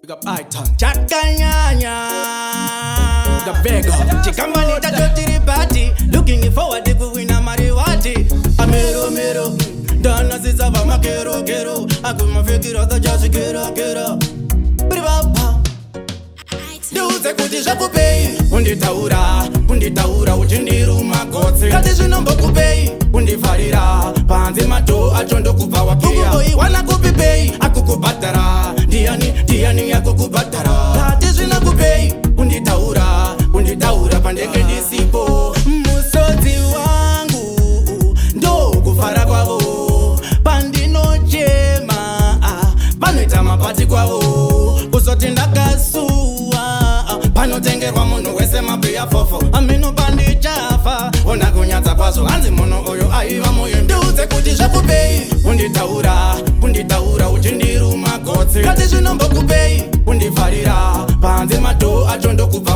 Big up Iton. Chakanyanya. The Vega. Chikambani tatotiri party. Looking forward to win a mariwati. Amero mero. Dana sisava makero kero. Akuma fikira the jazz kero. Bribapa. Ndiuze kuti zvakupei. Unditaura uchindiruma gotsi. Kati zvinombokupei. Undifarira panze mato acho ndokubva wakiya. Wana kupipei akukubhadhara. Ndiani akukubhadhara. Kati zvinokupei. Unditaura pandenge ndisipo. Musodzi wangu ndokufara kwavo. Pandinochema panoita mapati kwavo. Kuzoti ndakasuwa panotengerwa munhu wese mabuya fofo. Amino pandichafa ona kunyatsa kwazvo. Hanzi munhu oyo aiva moyo. Ndiudze kuti zvakupei. Unditaura uchindiruma gotsi. Kati zvinombokupei. Undifarira panze mato acho ndokubva